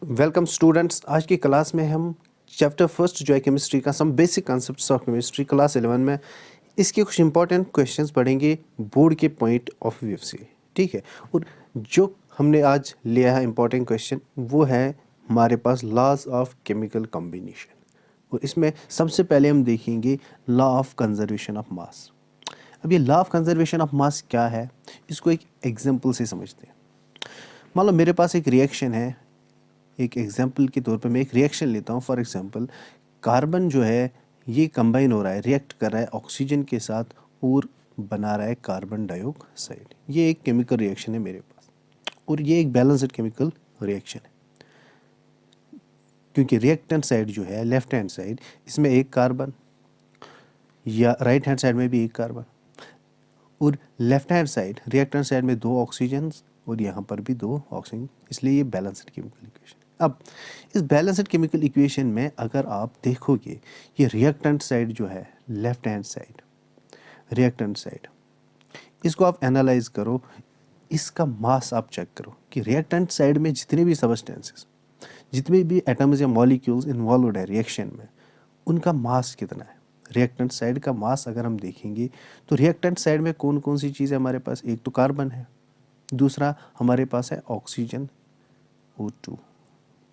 Welcome students. आज की class में हम चैप्टर फर्स्ट जो है केमिस्ट्री का some basic concepts of chemistry class 11 में इसके कुछ इंपॉर्टेंट क्वेश्चंस पढ़ेंगे बोर्ड के पॉइंट ऑफ व्यू से। ठीक है, और जो हमने आज लिया है इंपॉर्टेंट क्वेश्चन वो है हमारे पास लॉज ऑफ केमिकल कॉम्बिनेशन, और इसमें सबसे पहले हम देखेंगे लॉ ऑफ कंजर्वेशन ऑफ मास। अब ये law of conservation of mass क्या है, इसको एक एग्जाम्पल से समझते हैं। मान लो मेरे पास एक रिएक्शन है, एक एग्जाम्पल के तौर पे मैं एक रिएक्शन लेता हूँ। फॉर एग्जांपल कार्बन जो है ये कंबाइन हो रहा है, रिएक्ट कर रहा है ऑक्सीजन के साथ और बना रहा है कार्बन डाइऑक्साइड। ये एक केमिकल रिएक्शन है मेरे पास, और ये एक बैलेंस्ड केमिकल रिएक्शन है, क्योंकि रिएक्टेंट साइड जो है लेफ्ट हैंड साइड, इसमें एक कार्बन, या राइट हैंड साइड में भी एक कार्बन, और left hand side reactant side में दो ऑक्सीजन और यहाँ पर भी दो ऑक्सीजन, इसलिए ये बैलेंस्ड केमिकल इक्वेशन। अब इस बैलेंस्ड केमिकल इक्वेशन में अगर आप देखोगे ये रिएक्टेंट साइड जो है left hand side, reactant side, इसको आप एनालाइज करो, इसका मास आप चेक करो कि रिएक्टेंट साइड में जितने भी सबस्टेंसेस, जितने भी एटम्स या मॉलिक्यूल्स इन्वॉल्व है रिएक्शन में, उनका मास कितना है। रिएक्टेंट साइड का मास अगर हम देखेंगे तो रिएक्टेंट साइड में कौन कौन सी चीज़ है हमारे पास, एक तो कार्बन है, दूसरा हमारे पास है ऑक्सीजन O2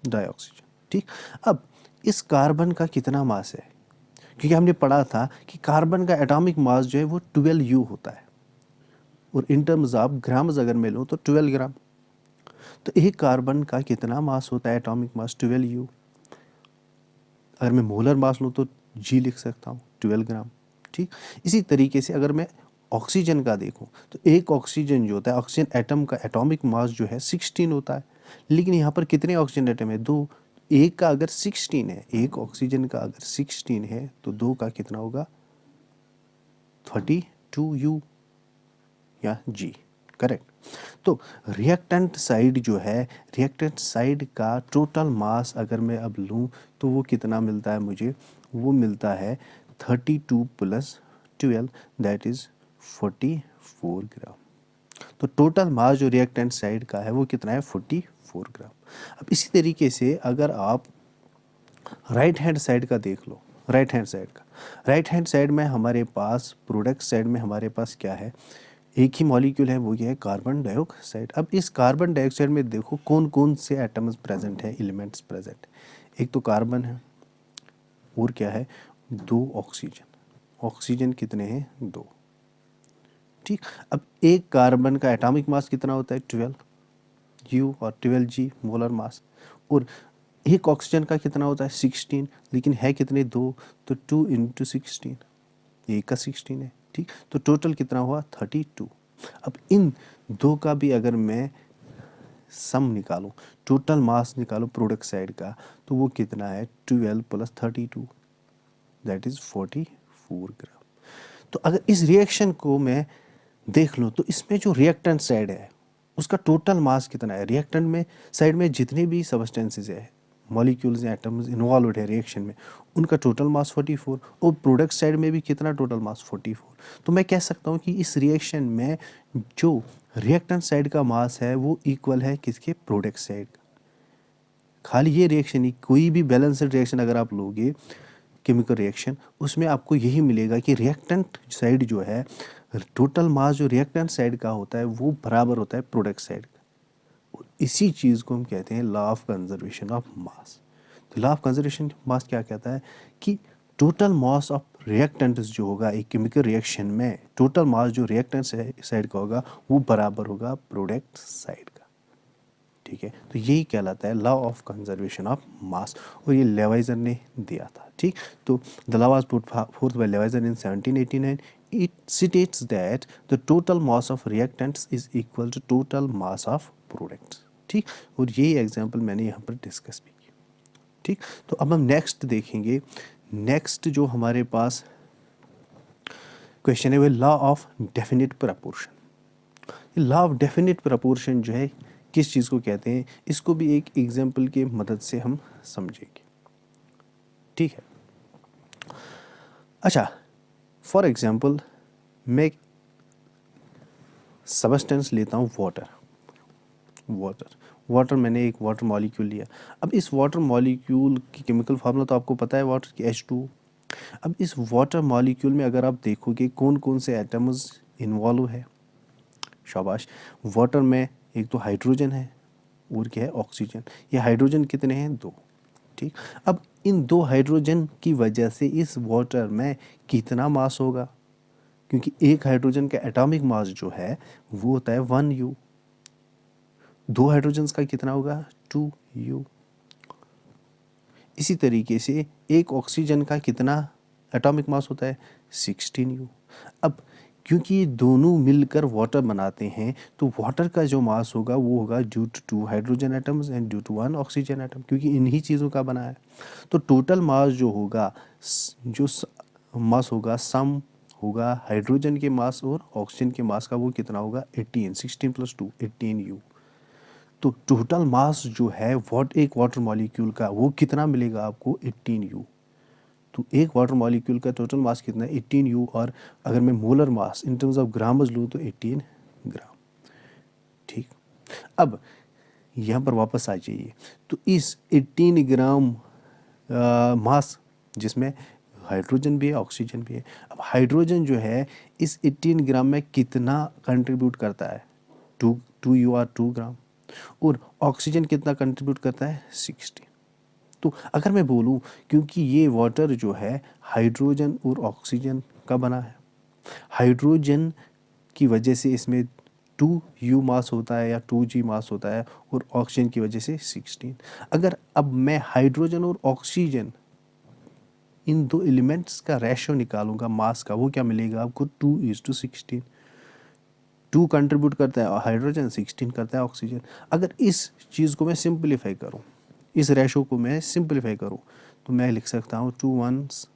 डाइऑक्सीजन। ठीक, अब इस कार्बन का कितना मास है, क्योंकि हमने पढ़ा था कि कार्बन का एटॉमिक मास जो है वो 12U होता है, और इन टर्म्स ऑफ ग्राम्स अगर मैं लूँ तो 12 ग्राम। तो एक कार्बन का कितना मास होता है, एटॉमिक मास 12U। अगर मैं मोलर मास लूँ तो G लिख सकता हूँ 12 ग्राम। ठीक, इसी तरीके से अगर मैं ऑक्सीजन का देखूँ तो एक ऑक्सीजन जो होता है, ऑक्सीजन एटम का एटॉमिक मास जो है 16 होता है, लेकिन यहाँ पर कितने ऑक्सीजन एटम है, दो। एक का अगर 16 है, एक ऑक्सीजन का अगर 16 है तो दो का कितना होगा, 32U या G। करेक्ट। तो रिएक्टेंट साइड जो है, रिएक्टेंट साइड का टोटल मास अगर मैं अब लूँ तो वो कितना मिलता है मुझे, वो मिलता है 32 + 12 दैट इज़ 44 ग्राम। तो टोटल मास जो रिएक्टेंट साइड का है वो कितना है, 44 ग्राम। अब इसी तरीके से अगर आप राइट हैंड साइड का देख लो, राइट हैंड साइड का, राइट हैंड साइड में हमारे पास प्रोडक्ट साइड में हमारे पास क्या है, एक ही मॉलिक्यूल है, वो ये है कार्बन डाइऑक्साइड। अब इस कार्बन डाइऑक्साइड में देखो कौन कौन से एटम्स प्रेजेंट है, एलिमेंट्स प्रेजेंट। एक तो कार्बन है, और क्या है, दो ऑक्सीजन। ऑक्सीजन कितने हैं, दो। ठीक, अब एक कार्बन का एटॉमिक मास कितना होता है, 12U और 12G मोलर मास, और एक ऑक्सीजन का कितना होता है, 16, लेकिन है कितने, दो, तो 2 × 16, एक का 16 है। ठीक, तो टोटल कितना हुआ, 32। अब इन दो का भी अगर मैं सम निकालूं, टोटल मास निकालो प्रोडक्ट साइड का, तो वो कितना है, 12 + 32 दैट इज़ 44 ग्राम। तो अगर इस रिएक्शन को मैं देख लूँ तो इसमें जो रिएक्टेंट साइड है उसका टोटल मास कितना है, रिएक्टेंट में साइड में जितने भी सबस्टेंसेस है, मॉलिक्यूल्स या एटम्स इन्वॉल्व है रिएक्शन में, उनका टोटल मास 44, और प्रोडक्ट साइड में भी कितना टोटल मास 44। तो मैं कह सकता हूँ कि इस रिएक्शन में जो रिएक्टेंट साइड का मास है वो इक्वल है किसके, प्रोडक्ट साइड का। खाली ये रिएक्शन ही, कोई भी बैलेंस्ड रिएक्शन अगर आप लोगे केमिकल रिएक्शन, उसमें आपको यही मिलेगा कि रिएक्टेंट साइड जो है, टोटल मास जो रिएक्टेंट साइड का होता है वो बराबर होता है प्रोडक्ट साइड का। और इसी चीज़ को हम कहते हैं law of conservation of mass. तो law of conservation of mass क्या कहता है कि टोटल मास ऑफ रिएक्टेंट्स जो होगा एक केमिकल रिएक्शन में, टोटल मास जो रिएक्टेंट साइड का होगा वो बराबर होगा प्रोडक्ट साइड का। ठीक है, तो यही कहलाता है law of conservation of mass, और ये लेवाइजर ने दिया था। ठीक, तो the law was put forth by Lavoisier in 1789। It states that the total mass of reactants is equal to total mass of products. ठीक, और यही एग्जांपल मैंने यहाँ पर डिस्कस भी की। ठीक, तो अब हम नेक्स्ट देखेंगे। नेक्स्ट जो हमारे पास क्वेश्चन है वो law of definite proportion. Law of definite proportion जो है किस चीज़ को कहते हैं, इसको भी एक एग्जाम्पल की मदद से हम समझेंगे। ठीक है, अच्छा, फॉर एग्जाम्पल मैं सबस्टेंस लेता हूँ वाटर। वाटर, मैंने एक वाटर मॉलिक्यूल लिया। अब इस वाटर मॉलिक्यूल की केमिकल फार्मूला तो आपको पता है, वाटर की H2। अब इस वाटर मॉलिक्यूल में अगर आप देखोगे कौन कौन से एटम्स इन्वॉल्व है, शाबाश, वाटर में एक तो हाइड्रोजन है और क्या है, ऑक्सीजन। ये हाइड्रोजन कितने हैं, 2। ठीक, अब इन 2 हाइड्रोजन की वजह से इस वाटर में कितना मास होगा, क्योंकि एक हाइड्रोजन का एटॉमिक मास जो है वो होता है 1U। 2 हाइड्रोजन्स का कितना होगा, 2U। इसी तरीके से एक ऑक्सीजन का कितना एटॉमिक मास होता है, 16U। अब क्योंकि ये दोनों मिलकर वाटर बनाते हैं तो वाटर का जो मास होगा वो होगा due to 2 hydrogen atoms and due to 1 oxygen atom, क्योंकि इन्हीं चीज़ों का बना है। तो टोटल मास जो होगा, जो मास होगा, सम होगा हाइड्रोजन के मास और ऑक्सीजन के मास का, वो कितना होगा, 18। 16 + 2 18U। तो टोटल मास जो है एक वाटर मॉलिक्यूल का वो कितना मिलेगा आपको, 18U। तो एक वाटर मॉलिक्यूल का टोटल मास कितना है, 18U। और अगर मैं molar mass in terms of grams लूँ तो 18 ग्राम। ठीक, अब यहाँ पर वापस आ जाइए। तो इस 18 ग्राम मास, जिसमें हाइड्रोजन भी है ऑक्सीजन भी है, अब हाइड्रोजन जो है इस 18 ग्राम में कितना कंट्रीब्यूट करता है, 2U और 2 ग्राम। और ऑक्सीजन कितना कंट्रीब्यूट करता है, 16। तो अगर मैं बोलूँ, क्योंकि ये वाटर जो है हाइड्रोजन और ऑक्सीजन का बना है, हाइड्रोजन की वजह से इसमें 2U मास होता है या 2G मास होता है, और ऑक्सीजन की वजह से 16। अगर अब मैं हाइड्रोजन और ऑक्सीजन इन 2 एलिमेंट्स का रेशो निकालूंगा मास का, वो क्या मिलेगा आपको, 2:16। 2 कंट्रीब्यूट करता है हाइड्रोजन, 16 करता है ऑक्सीजन। अगर इस चीज़ को मैं सिंप्लीफाई करूँ, इस रेशो को मैं सिंप्लीफाई करूँ, तो मैं लिख सकता हूँ 2 1s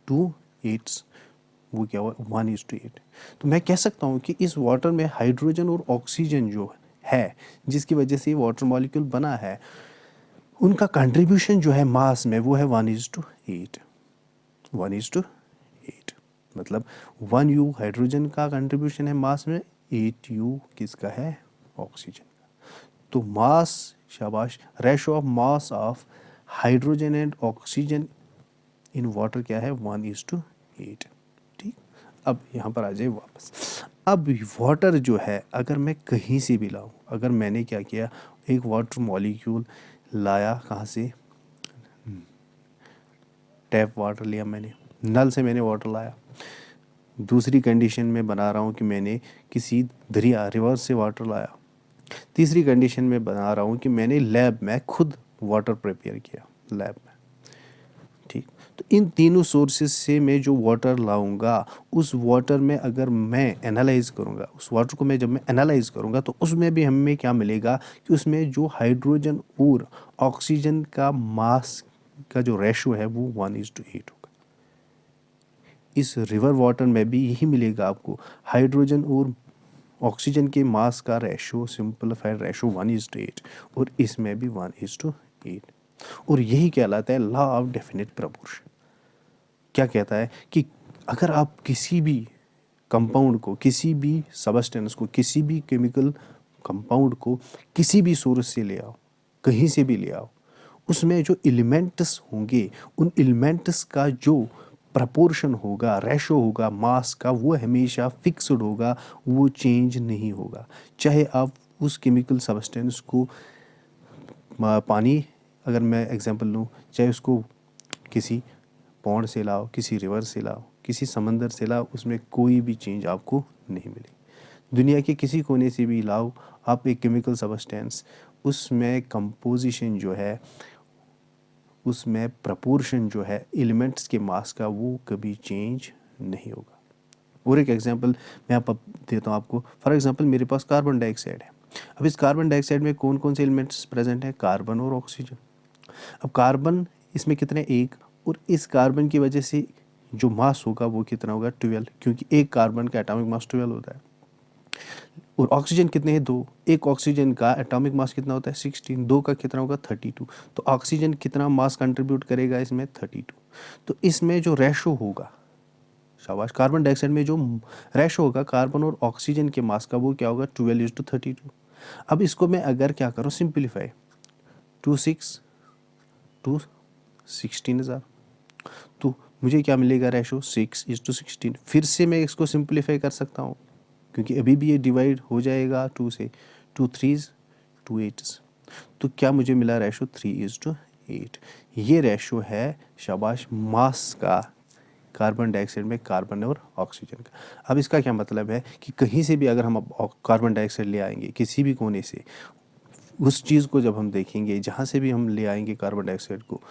2 8s, वो क्या हुआ, 1:8। तो मैं कह सकता हूँ कि इस वाटर में हाइड्रोजन और ऑक्सीजन जो है, जिसकी वजह से ये वाटर मॉलिक्यूल बना है, उनका कंट्रीब्यूशन जो है मास में वो है 1:8। 1:8, मतलब 1U हाइड्रोजन का कंट्रीब्यूशन है मास में, 8U किसका है, ऑक्सीजन का। तो मास, शाबाश, ratio of mass of hydrogen and oxygen in water क्या है, 1:8। ठीक, अब यहाँ पर आ जाए वापस। अब वाटर जो है अगर मैं कहीं से भी लाऊं, अगर मैंने क्या किया, एक वाटर मॉलिक्यूल लाया, कहाँ से, टैप वाटर लिया मैंने, नल से मैंने वाटर लाया। दूसरी कंडीशन में बना रहा हूँ कि मैंने किसी दरिया, रिवर से वाटर लाया। तीसरी कंडीशन में बना रहा हूँ कि मैंने लैब में खुद वाटर प्रिपेयर किया, लैब में। ठीक, तो इन तीनों सोर्सेज से मैं जो वाटर लाऊंगा, उस वाटर में अगर मैं एनालाइज करूंगा, उस वाटर को मैं जब मैं एनालाइज करूंगा, तो उसमें भी हमें क्या मिलेगा कि उसमें जो हाइड्रोजन और ऑक्सीजन का मास का जो रेशो है वो 1:8 होगा। इस रिवर वाटर में भी यही मिलेगा आपको, हाइड्रोजन और ऑक्सीजन के मास का रेशो, सिंपलीफाइड रेशो 1:8, और इसमें भी 1:8। और यही कहलाता है लॉ ऑफ डेफिनेट प्रपोर्शन। क्या कहता है कि अगर आप किसी भी कंपाउंड को, किसी भी सबस्टेंस को, किसी भी केमिकल कंपाउंड को किसी भी सोर्स से ले आओ, कहीं से भी ले आओ, उसमें जो एलिमेंट्स होंगे, उन एलिमेंट्स का जो प्रपोर्शन होगा, रेशो होगा मास का, वो हमेशा फिक्स्ड होगा, वो चेंज नहीं होगा। चाहे आप उस केमिकल सबस्टेंस को पानी, अगर मैं एग्जांपल लूँ, चाहे उसको किसी पौंड से लाओ, किसी रिवर से लाओ, किसी समंदर से लाओ, उसमें कोई भी चेंज आपको नहीं मिलेगी। दुनिया के किसी कोने से भी लाओ आप एक केमिकल सबस्टेंस, उसमें कंपोजिशन जो है, उसमें प्रपोर्शन जो है एलिमेंट्स के मास का, वो कभी चेंज नहीं होगा। और एक एग्जांपल मैं देता हूँ आपको। फॉर एग्जांपल मेरे पास कार्बन डाइऑक्साइड है। अब इस कार्बन डाइऑक्साइड में कौन कौन से एलिमेंट्स प्रेजेंट हैं, कार्बन और ऑक्सीजन। अब कार्बन इसमें कितने, एक, और इस कार्बन की वजह से जो मास होगा वो कितना होगा, 12, क्योंकि एक कार्बन का एटॉमिक मास 12 होता है। और ऑक्सीजन कितने हैं, 2, एक ऑक्सीजन का एटॉमिक मास कितना होता है, 16, 2 का कितना होगा, 32। तो ऑक्सीजन कितना मास कंट्रीब्यूट करेगा इसमें, 32। तो इसमें जो रेशो होगा, शाबाश, कार्बन डाइऑक्साइड में जो रेशो होगा कार्बन और ऑक्सीजन के मास का, वो क्या होगा, 12:32। अब इसको मैं अगर क्या करूँ सिंप्लीफाई, 26 टू 16,000, तो मुझे क्या मिलेगा रेशो 6:16। फिर से मैं इसको सिंप्लीफाई कर सकता हूँ क्योंकि अभी भी ये डिवाइड हो जाएगा 2 से, 2 3s 2 8s, तो क्या मुझे मिला रेशो 3:8। ये रेशो है शाबाश मास का कार्बन डाइऑक्साइड में कार्बन और ऑक्सीजन का। अब इसका क्या मतलब है कि कहीं से भी अगर हम कार्बन डाइऑक्साइड ले आएंगे किसी भी कोने से, उस चीज़ को जब हम देखेंगे जहाँ से भी हम ले आएंगे कार्बन डाइऑक्साइड को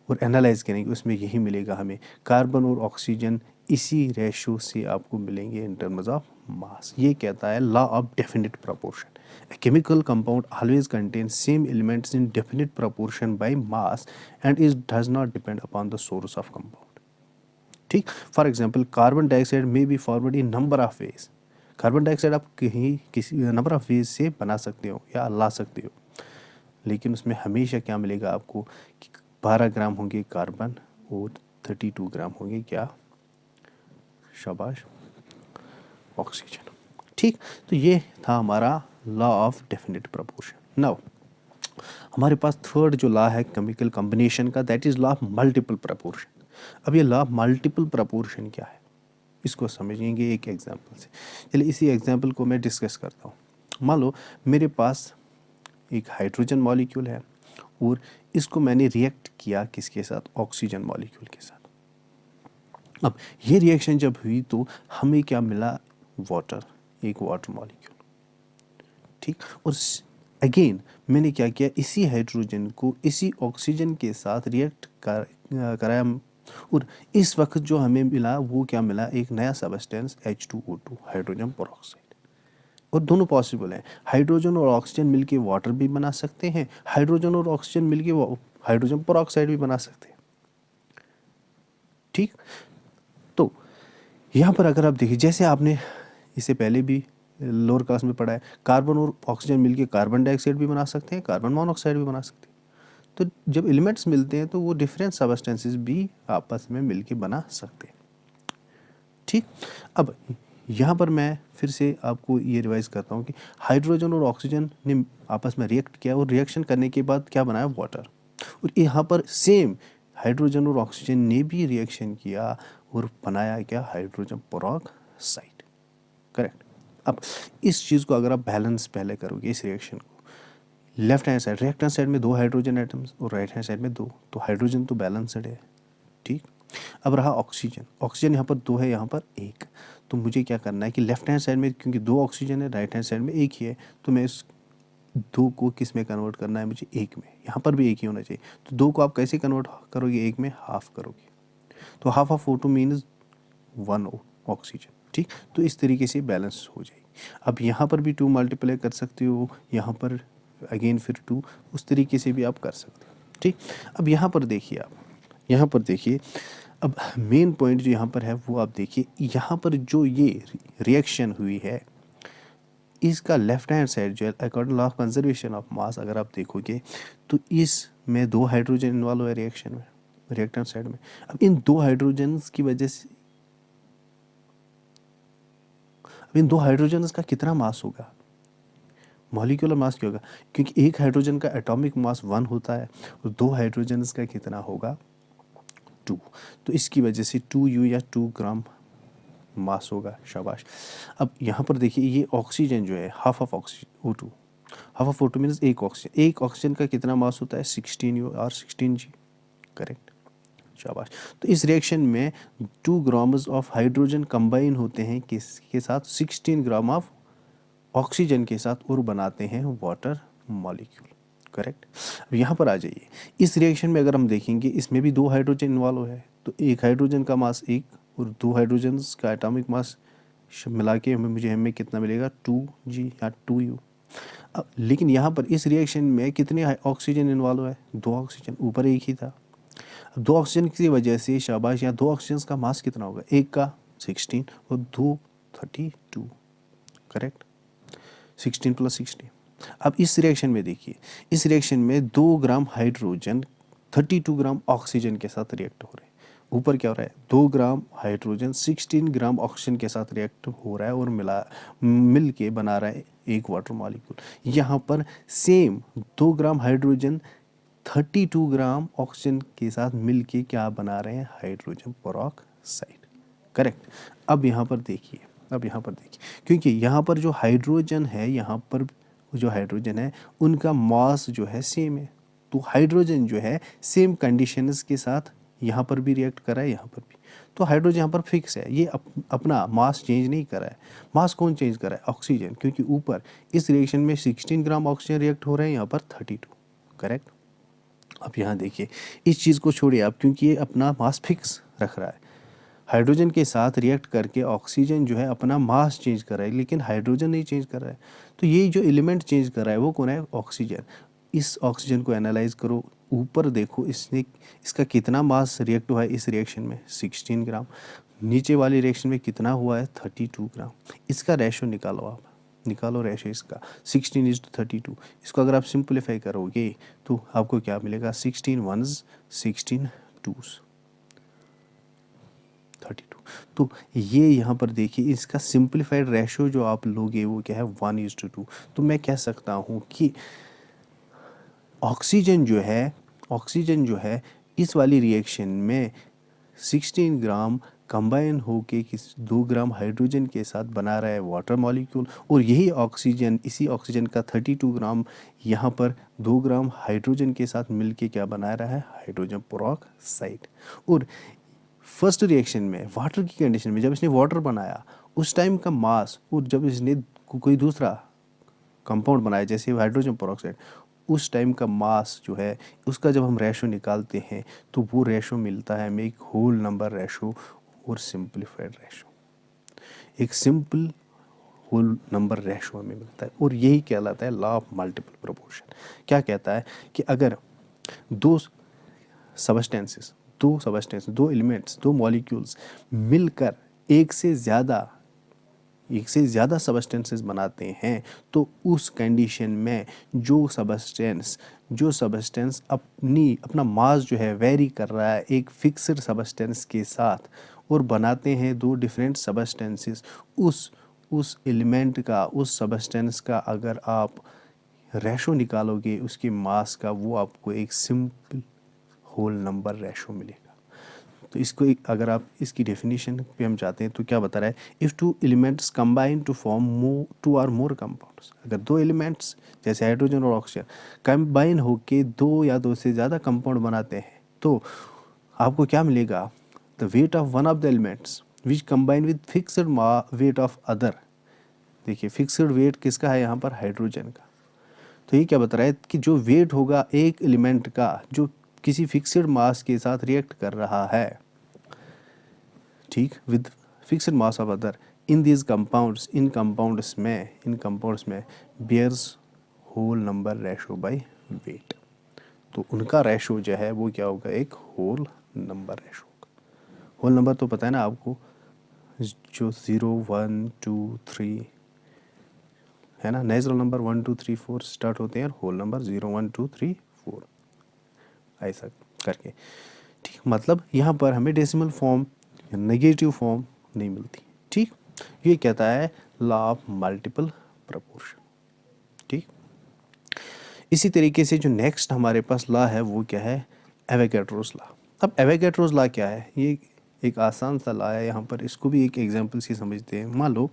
और एनालाइज करेंगे उसमें यही मिलेगा हमें, कार्बन और ऑक्सीजन इसी रेशो से आपको मिलेंगे इन टर्म्स ऑफ मास। ये कहता है law of definite proportion. A chemical compound always contains same elements in definite proportion by mass and is does not depend upon the source of compound. ठीक, for example carbon dioxide में be formed in number of ways. Carbon dioxide आप कहीं किसी number of veg से बना सकते हो या ला सकते हो, लेकिन उसमें हमेशा क्या मिलेगा आपको कि 12 ग्राम होंगे कार्बन और 32 ग्राम होंगे क्या, शाबाश, ऑक्सीजन। ठीक, तो ये था हमारा law of definite proportion. Now हमारे पास थर्ड जो लॉ है केमिकल कॉम्बिनेशन का, that is law of multiple proportion. अब ये लॉ ऑफ मल्टीपल प्रोपोर्शन क्या है इसको समझेंगे एक एग्जांपल से। चलिए इसी एग्जांपल को मैं डिस्कस करता हूँ। मान लो मेरे पास एक हाइड्रोजन मॉलिक्यूल है और इसको मैंने रिएक्ट किया किसके साथ, ऑक्सीजन मॉलिक्यूल के साथ। अब ये रिएक्शन जब हुई तो हमें क्या मिला, वाटर, एक वाटर मॉलिक्यूल। ठीक, और अगेन मैंने क्या किया, इसी हाइड्रोजन को इसी ऑक्सीजन के साथ रिएक्ट कराया और इस वक्त जो हमें मिला वो क्या मिला, एक नया सबस्टेंस H2O2, हाइड्रोजन पेरोक्साइड। और दोनों पॉसिबल है, हाइड्रोजन और ऑक्सीजन मिलके वाटर भी बना सकते हैं, हाइड्रोजन और ऑक्सीजन मिलके हाइड्रोजन पेरोक्साइड भी बना सकते हैं। ठीक, तो यहाँ पर अगर आप देखिए जैसे आपने इससे पहले भी लोअर क्लास में पढ़ा है, कार्बन और ऑक्सीजन मिलके कार्बन डाइऑक्साइड भी बना सकते हैं, कार्बन मोनोऑक्साइड भी बना सकते हैं। तो जब एलिमेंट्स मिलते हैं तो वो डिफरेंट सब्सटेंसेस भी आपस में मिलके बना सकते हैं। ठीक, अब यहाँ पर मैं फिर से आपको ये रिवाइज करता हूँ कि हाइड्रोजन और ऑक्सीजन ने आपस में रिएक्ट किया और रिएक्शन करने के बाद क्या बनाया, वाटर। और यहाँ पर सेम हाइड्रोजन और ऑक्सीजन ने भी रिएक्शन किया और बनाया क्या, हाइड्रोजन पेरोक्साइड। करेक्ट। अब इस चीज़ को अगर आप बैलेंस पहले करोगे इस रिएक्शन को, left hand side, left hand side में 2 हाइड्रोजन एटम्स और राइट हैंड साइड में 2, तो हाइड्रोजन तो बैलेंसड है। ठीक, अब रहा ऑक्सीजन, ऑक्सीजन यहाँ पर 2 है, यहाँ पर 1, तो मुझे क्या करना है कि लेफ्ट हैंड साइड में क्योंकि 2 ऑक्सीजन है, राइट हैंड साइड में 1 ही है, तो मैं इस 2 को किस में कन्वर्ट करना है, मुझे 1 में। यहाँ पर भी 1 ही होना चाहिए, तो 2 को आप कैसे कन्वर्ट करोगे, 1 में हाफ करोगे, तो half of O2 means 1 oxygen. ठीक, तो इस तरीके से बैलेंस हो जाएगी। अब यहाँ पर भी 2 मल्टीप्लाई कर सकते हो, यहाँ पर अगेन फिर 2, उस तरीके से भी आप कर सकते हो। ठीक, अब यहाँ पर देखिए, आप यहाँ पर देखिए, अब मेन पॉइंट जो यहाँ पर है वो आप देखिए, यहाँ पर जो ये रिएक्शन हुई है इसका लेफ्ट हैंड साइड जो है according law of conservation of मास अगर आप देखोगे तो इसमें 2 हाइड्रोजन इन्वॉल्व है रिएक्शन में, रिएक्टेंट साइड में। अब इन 2 हाइड्रोजन्स की वजह से, अब इन 2 हाइड्रोजन्स का कितना मास होगा, मॉलिक्यूलर मास क्या होगा, क्योंकि एक हाइड्रोजन का एटॉमिक मास 1 होता है और 2 हाइड्रोजन्स का कितना होगा, 2, तो इसकी वजह से 2U या 2 ग्राम मास होगा। शाबाश। अब यहाँ पर देखिए ये ऑक्सीजन जो है half of O2, half of O2 means एक ऑक्सीजन का कितना मास होता है, 16U और 16G। करेक्ट, शाबाश। तो इस रिएक्शन में 2 ग्राम्स ऑफ हाइड्रोजन कंबाइन होते हैं किसके साथ, 16 ग्राम ऑफ ऑक्सीजन के साथ और बनाते हैं वाटर मॉलिक्यूल। करेक्ट। अब यहाँ पर आ जाइए, इस रिएक्शन में अगर हम देखेंगे इसमें भी 2 हाइड्रोजन इन्वॉल्व है, तो एक हाइड्रोजन का मास 1 और 2 हाइड्रोजन का एटॉमिक मास मिला के हमें कितना मिलेगा, 2G या 2U। अब लेकिन यहाँ पर इस रिएक्शन में कितने ऑक्सीजन इन्वॉल्व है, 2 ऑक्सीजन, ऊपर 1 ही था। अब 2 ऑक्सीजन की वजह से शाबाश, यहाँ 2 ऑक्सीजन का मास कितना होगा, एक का 16 और 2 32। करेक्ट, 16 + 16। अब इस रिएक्शन में देखिए, इस रिएक्शन में 2 ग्राम हाइड्रोजन 32 ग्राम ऑक्सीजन के साथ रिएक्ट हो रहे हैं। ऊपर क्या हो रहा है, 2 ग्राम हाइड्रोजन 16 ग्राम ऑक्सीजन के साथ रिएक्ट हो रहा है और मिल के बना रहा है एक वाटर मॉलिक्यूल। यहाँ पर same 2 gram hydrogen 32 gram oxygen के साथ मिलके क्या बना रहे हैं, हाइड्रोजन पेरोक्साइड। करेक्ट। अब यहाँ पर देखिए, क्योंकि यहाँ पर जो हाइड्रोजन है, यहाँ पर जो हाइड्रोजन है उनका मास जो है सेम है, तो हाइड्रोजन जो है सेम कंडीशंस के साथ यहाँ पर भी रिएक्ट कर रहा है, यहाँ पर भी। तो हाइड्रोजन यहाँ पर फिक्स है, ये अपना मास चेंज नहीं कर रहा है। मास कौन चेंज कर रहा है, ऑक्सीजन, क्योंकि ऊपर इस रिएक्शन में 16 ग्राम ऑक्सीजन रिएक्ट हो रहे हैं, यहाँ पर 32। करेक्ट। अब यहाँ देखिए, इस चीज़ को छोड़िए आप, क्योंकि ये अपना मास फिक्स रख रहा है। हाइड्रोजन के साथ रिएक्ट करके ऑक्सीजन जो है अपना मास चेंज कर रहा है, लेकिन हाइड्रोजन नहीं चेंज कर रहा है। तो ये जो एलिमेंट चेंज कर रहा है वो कौन है, ऑक्सीजन। इस ऑक्सीजन को एनालाइज करो, ऊपर देखो इसका कितना मास रिएक्ट हुआ है इस रिएक्शन में, 16 ग्राम। नीचे वाली रिएक्शन में कितना हुआ है, 32 ग्राम। इसका रेशो निकालो आप, निकालो रेशो इसका, 16:32। इसको अगर आप सिंपलीफाई करोगे तो आपको क्या मिलेगा, 16 1s 16 2s 32। तो ये यहाँ पर देखिए, इसका सिंपलीफाइड रेशो जो आप लोगे वो क्या है, 1:2। तो मैं कह सकता हूँ कि ऑक्सीजन जो है इस वाली रिएक्शन में 16 ग्राम कंबाइन होके किस 2 ग्राम हाइड्रोजन के साथ बना रहा है वाटर मॉलिक्यूल, और यही ऑक्सीजन, इसी ऑक्सीजन का 32 ग्राम यहाँ पर 2 ग्राम हाइड्रोजन के साथ मिलके क्या बना रहा है, हाइड्रोजन पेरोक्साइड। और फर्स्ट रिएक्शन में वाटर की कंडीशन में जब इसने वाटर बनाया उस टाइम का मास, और जब इसने कोई दूसरा कंपाउंड बनाया जैसे हाइड्रोजन पेरोक्साइड, उस टाइम का मास जो है उसका जब हम रेशो निकालते हैं तो वो रेशो मिलता है हमें एक होल नंबर रेशो और सिंपलीफाइड रेशो, एक सिंपल होल नंबर रेशो हमें मिलता है। और यही कहलाता है लॉ ऑफ मल्टीपल प्रोपोर्शन। क्या कहता है कि अगर दो सबस्टेंसेस, दो एलिमेंट्स, दो मॉलिक्यूल्स मिलकर एक से ज़्यादा सबस्टेंसेस बनाते हैं, तो उस कंडीशन में जो सबस्टेंस अपना मास जो है वेरी कर रहा है एक फिक्स्ड सबस्टेंस के साथ, और बनाते हैं दो डिफरेंट सबस्टेंसेस, उस एलिमेंट का, उस सबस्टेंस का अगर आप रेशो निकालोगे उसके मास का, वो आपको एक सिंपल होल नंबर रेशो मिलेगा। तो इसको अगर आप इसकी डेफिनेशन पे हम जाते हैं तो क्या बता रहा है, if two elements combine to form two or more compounds, अगर दो एलिमेंट्स जैसे हाइड्रोजन और ऑक्सीजन कंबाइन होके 2 या 2 से ज़्यादा कंपाउंड बनाते हैं, तो आपको क्या मिलेगा, the weight of one of the elements which combine with fixed weight of other. देखिए फिक्सड वेट किसका है यहाँ पर, हाइड्रोजन का। तो ये क्या बता रहा है कि जो वेट होगा एक एलिमेंट का जो किसी फिक्स्ड मास के साथ रिएक्ट कर रहा है, ठीक, with fixed mass of other in this compounds, in compounds में bears whole number ratio by weight. तो उनका रेशो जो है वो क्या होगा, एक होल नंबर रेशो होगा। होल नंबर तो पता है ना आपको, जो 0 1 2 3 है ना, नेचुरल नंबर 1 2 3 4 स्टार्ट होते हैं और होल नंबर 0 1 2 3 4 ऐसा करके, ठीक। मतलब यहाँ पर हमें डेसिमल फॉर्म, नेगेटिव फॉर्म नहीं मिलती, ठीक। ये कहता है लॉ ऑफ मल्टीपल प्रोपोर्शन, ठीक। इसी तरीके से जो नेक्स्ट हमारे पास लॉ है वो क्या है, एवोगैड्रोस लॉ। अब एवोगैड्रोस लॉ क्या है, ये एक आसान सा लॉ है। यहाँ पर इसको भी एक एग्जांपल से समझते हैं। मान लो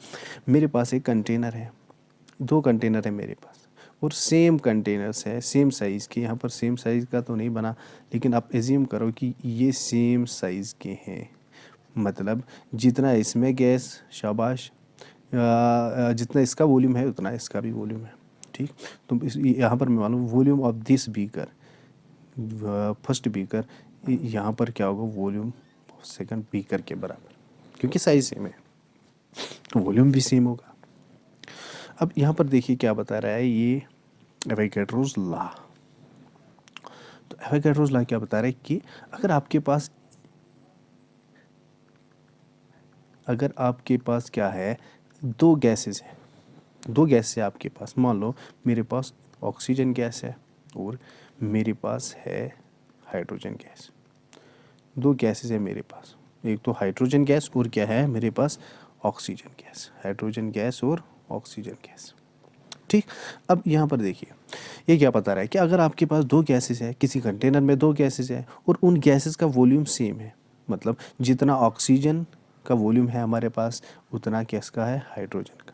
मेरे पास एक कंटेनर है, 2 कंटेनर है मेरे पास, और सेम कंटेनर्स है, सेम साइज़ के। यहाँ पर सेम साइज़ का तो नहीं बना, लेकिन आप एज्यूम करो कि ये सेम साइज़ के हैं। मतलब जितना इसमें गैस, शाबाश, जितना इसका वॉल्यूम है उतना इसका भी वॉल्यूम है, ठीक। तो यहाँ पर मैं मालूम volume of this beaker, first beaker, यहाँ पर क्या होगा, वॉल्यूम सेकंड बीकर के बराबर, क्योंकि साइज सेम है तो वॉल्यूम भी सेम होगा। अब यहाँ पर देखिए क्या बता रहा है ये एवोगैड्रोस लॉ। तो एवोगैड्रोस लॉ क्या बता रहा है कि अगर आपके पास क्या है, 2 गैसेस हैं, 2 गैस है आपके पास। मान लो मेरे पास ऑक्सीजन गैस है और मेरे पास है हाइड्रोजन गैस। 2 गैसेस है मेरे पास, एक तो हाइड्रोजन गैस और क्या है मेरे पास, ऑक्सीजन गैस। हाइड्रोजन गैस और ऑक्सीजन गैस, ठीक। अब यहाँ पर देखिए, ये क्या बता रहा है कि अगर आपके पास दो गैसेस है, किसी कंटेनर में दो गैसेस है और उन गैसेस का वॉल्यूम सेम है, मतलब जितना ऑक्सीजन का वॉल्यूम है हमारे पास उतना किसका है, हाइड्रोजन का।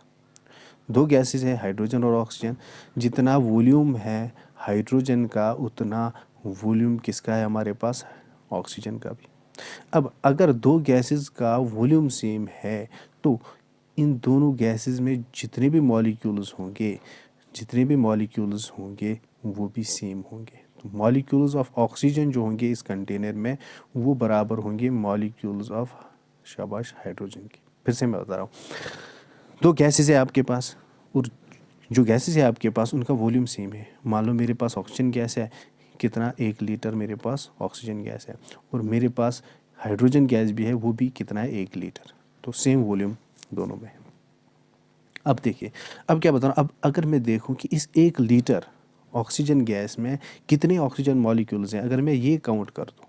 दो गैसेस है, हाइड्रोजन और ऑक्सीजन, जितना वॉल्यूम है हाइड्रोजन का उतना वॉल्यूम किसका है हमारे पास, ऑक्सीजन का भी। अब अगर दो गैसेस का वॉल्यूम सेम है तो इन दोनों गैसेस में जितने भी मॉलिक्यूल्स होंगे, जितने भी मॉलिक्यूल्स होंगे वो भी सेम होंगे। तो मॉलिक्यूल्स ऑफ ऑक्सीजन जो होंगे इस कंटेनर में वो बराबर होंगे मॉलिक्यूल्स ऑफ, शाबाश, हाइड्रोजन की। फिर से मैं बता रहा हूँ, दो गैसेस है आपके पास और जो गैसेस है आपके पास उनका वॉल्यूम सेम है। मान लो मेरे पास ऑक्सीजन गैस है, कितना, 1 लीटर मेरे पास ऑक्सीजन गैस है, और मेरे पास हाइड्रोजन गैस भी है, वो भी कितना है, 1 लीटर। तो सेम वॉल्यूम दोनों में। अब देखिए, अब क्या बता रहा हूँ, अब अगर मैं देखूँ कि इस 1 लीटर ऑक्सीजन गैस में कितने ऑक्सीजन मॉलिक्यूल्स हैं, अगर मैं ये काउंट कर दूँ,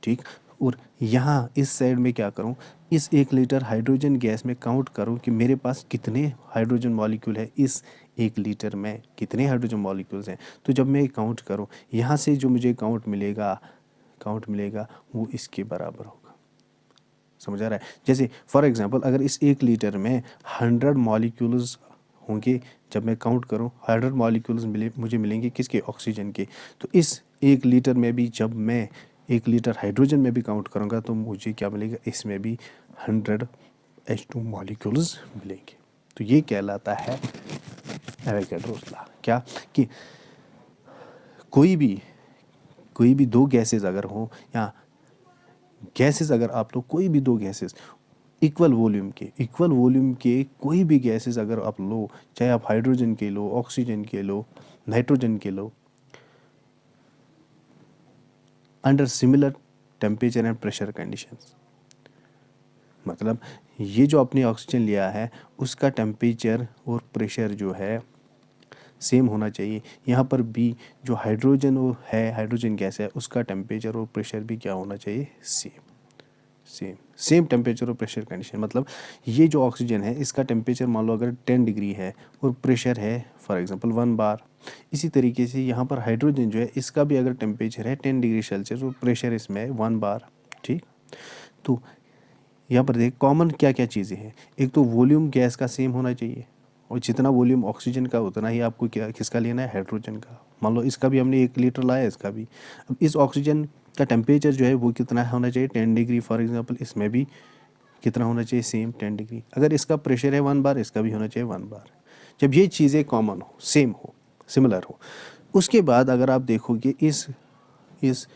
ठीक, और यहाँ इस साइड में क्या करूँ, इस 1 लीटर हाइड्रोजन गैस में काउंट करूँ कि मेरे पास कितने हाइड्रोजन मॉलिक्यूल है, इस 1 लीटर में कितने हाइड्रोजन मॉलिक्यूल्स हैं। तो जब मैं काउंट करूँ, यहाँ से जो मुझे काउंट मिलेगा वो इसके बराबर होगा। समझ आ रहा है? जैसे फॉर एग्जांपल अगर इस 1 लीटर में 100 मॉलिक्यूल्स होंगे, जब मैं काउंट करूँ 100 मॉलिक्यूल्स मुझे मिलेंगे किसके, ऑक्सीजन के। तो इस 1 लीटर में भी जब मैं 1 लीटर हाइड्रोजन में भी काउंट करूँगा तो मुझे क्या मिलेगा, इसमें भी 100 H2 मॉलिक्यूल्स मिलेंगे। तो ये कहलाता है एवोगैड्रोस लॉ। क्या कि कोई भी दो गैसेस अगर हों, या गैसेस अगर आप लो, कोई भी दो गैसेस इक्वल वॉल्यूम के कोई भी गैसेस अगर आप लो, चाहे आप हाइड्रोजन के लो, ऑक्सीजन के लो, नाइट्रोजन के लो, under similar temperature and pressure conditions, मतलब ये जो आपने ऑक्सीजन लिया है उसका टेम्परेचर और प्रेशर जो है सेम होना चाहिए। यहाँ पर भी जो हाइड्रोजन गैस है उसका टेम्परेचर और प्रेशर भी क्या होना चाहिए, सेम टेम्परेचर और प्रेशर कंडीशन। मतलब ये जो ऑक्सीजन है इसका टेम्परेचर मान लो अगर 10 डिग्री है और प्रेशर है फॉर एग्जांपल 1 बार, इसी तरीके से यहाँ पर हाइड्रोजन जो है इसका भी अगर टेम्परेचर है 10 डिग्री सेल्सियस और प्रेशर इसमें है 1 बार। ठीक, तो यहाँ पर देख कॉमन क्या क्या चीज़ें हैं। एक तो वॉल्यूम गैस का सेम होना चाहिए, और जितना वॉल्यूम ऑक्सीजन का उतना ही आपको क्या किसका लेना है, हाइड्रोजन का। मान लो इसका भी हमने 1 लीटर लाया, इसका भी। अब इस ऑक्सीजन का टेम्परेचर जो है वो कितना होना चाहिए, 10 डिग्री फॉर एग्जांपल, इसमें भी कितना होना चाहिए, सेम 10 डिग्री। अगर इसका प्रेशर है 1 बार, इसका भी होना चाहिए 1 बार। जब ये चीज़ें कॉमन हो, सेम हो, सिमिलर हो, उसके बाद अगर आप देखोगे इस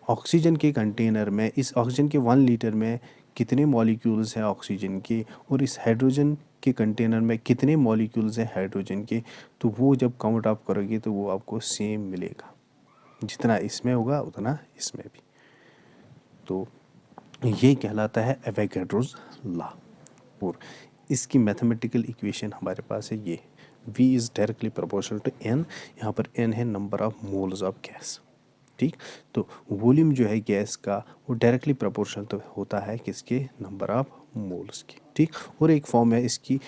ऑक्सीजन के कंटेनर में, इस ऑक्सीजन के 1 लीटर में कितने मॉलिक्यूल्स हैं ऑक्सीजन के, और इस हाइड्रोजन के कंटेनर में कितने मॉलिक्यूल्स हैं हाइड्रोजन के, तो वो जब काउंट आप करोगे तो वो आपको सेम मिलेगा। जितना इसमें होगा उतना इसमें भी। तो ये कहलाता है एवोगैड्रोस लॉ। और इसकी मैथमेटिकल इक्वेशन हमारे पास है ये, V is directly proportional to N। यहाँ पर N है number of moles of gas. ठीक, तो वॉल्यूम जो है गैस का वो डायरेक्टली प्रोपोर्शनल तो होता है किसके, नंबर ऑफ मोल्स के। ठीक, और एक फॉर्म है इसकी,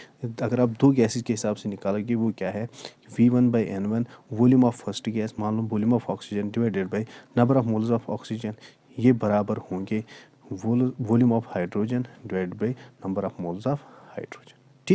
अगर आप दो गैसेस के हिसाब से निकालोगे वो क्या है, V1/N1 volume of first gas, मान low volume of oxygen divided by number of moles of oxygen, ये बराबर होंगे volume of hydrogen divided by number of moles of hydrogen.